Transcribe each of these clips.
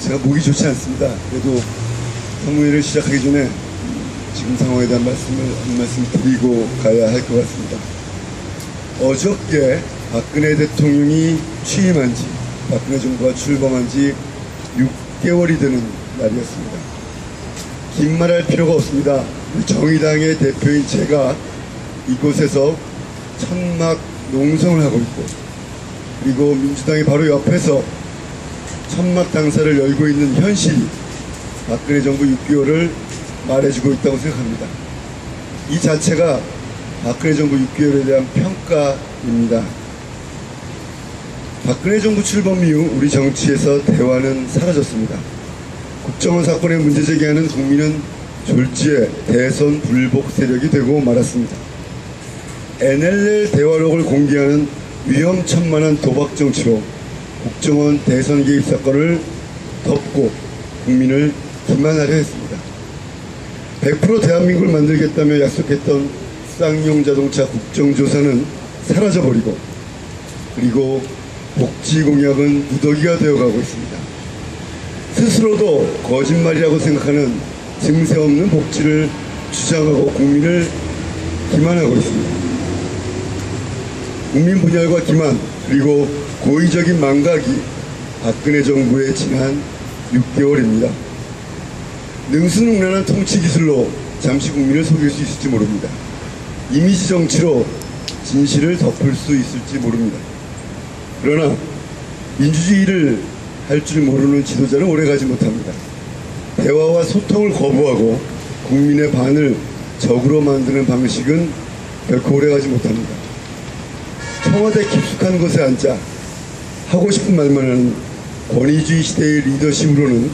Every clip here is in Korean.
제가 목이 좋지 않습니다. 그래도 성무회를 시작하기 전에 지금 상황에 대한 한 말씀 드리고 가야 할 것 같습니다. 어저께 박근혜 대통령이 취임한 지, 박근혜 정부가 출범한 지 6개월이 되는 날이었습니다. 긴 말할 필요가 없습니다. 정의당의 대표인 제가 이곳에서 천막 농성을 하고 있고, 그리고 민주당이 바로 옆에서 천막 당사를 열고 있는 현실이 박근혜 정부 6개월을 말해주고 있다고 생각합니다. 이 자체가 박근혜 정부 6개월에 대한 평가입니다. 박근혜 정부 출범 이후 우리 정치에서 대화는 사라졌습니다. 국정원 사건에 문제 제기하는 국민은 졸지에 대선 불복 세력이 되고 말았습니다. NLL 대화록을 공개하는 위험천만한 도박 정치로 국정원 대선 개입 사건을 덮고 국민을 기만하려 했습니다. 100% 대한민국을 만들겠다며 약속했던 쌍용 자동차 국정조사는 사라져버리고, 그리고 복지 공약은 무더기가 되어가고 있습니다. 스스로도 거짓말이라고 생각하는 증세 없는 복지를 주장하고 국민을 기만하고 있습니다. 국민 분열과 기만, 그리고 고의적인 망각이 박근혜 정부의 지난 6개월입니다. 능수능란한 통치 기술로 잠시 국민을 속일 수 있을지 모릅니다. 이미지 정치로 진실을 덮을 수 있을지 모릅니다. 그러나 민주주의를 할 줄 모르는 지도자는 오래가지 못합니다. 대화와 소통을 거부하고 국민의 반을 적으로 만드는 방식은 결코 오래가지 못합니다. 청와대 깊숙한 곳에 앉아 하고 싶은 말만 하는 권위주의 시대의 리더십으로는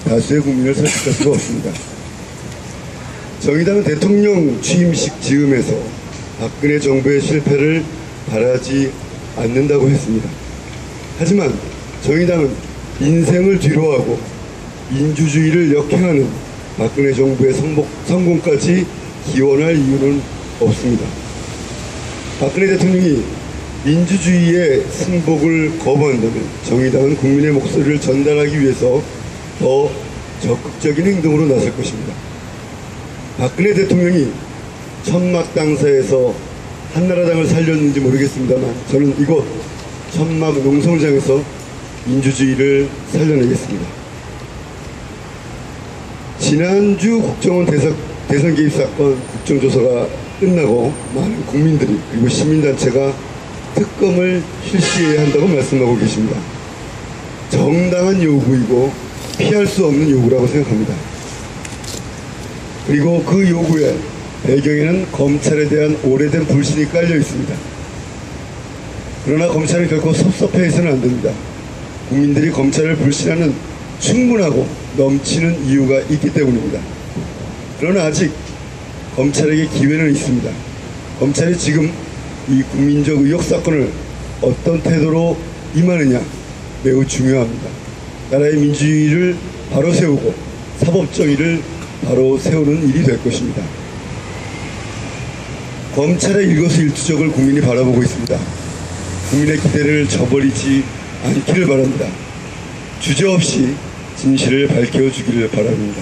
다수의 국민을 설득할 수가 없습니다. 정의당은 대통령 취임식 즈음에서 박근혜 정부의 실패를 바라지 않는다고 했습니다. 하지만 정의당은 인생을 뒤로하고 민주주의를 역행하는 박근혜 정부의 성공까지 기원할 이유는 없습니다. 박근혜 대통령이 민주주의의 승복을 거부한다면 정의당은 국민의 목소리를 전달하기 위해서 더 적극적인 행동으로 나설 것입니다. 박근혜 대통령이 천막 당사에서 한나라당을 살렸는지 모르겠습니다만 저는 이곳 천막 농성장에서 민주주의를 살려내겠습니다. 지난주 국정원 대선 개입 사건 국정조사가 끝나고 많은 국민들이, 그리고 시민단체가 특검을 실시해야 한다고 말씀하고 계십니다. 정당한 요구이고 피할 수 없는 요구라고 생각합니다. 그리고 그 요구의 배경에는 검찰에 대한 오래된 불신이 깔려 있습니다. 그러나 검찰은 결코 섭섭해해서는 안 됩니다. 국민들이 검찰을 불신하는 충분하고 넘치는 이유가 있기 때문입니다. 그러나 아직 검찰에게 기회는 있습니다. 검찰이 지금 이 국민적 의혹 사건을 어떤 태도로 임하느냐 매우 중요합니다. 나라의 민주주의를 바로 세우고 사법정의를 바로 세우는 일이 될 것입니다. 검찰의 일거수일투족을 국민이 바라보고 있습니다. 국민의 기대를 저버리지 않기를 바랍니다. 주저없이 진실을 밝혀주기를 바랍니다.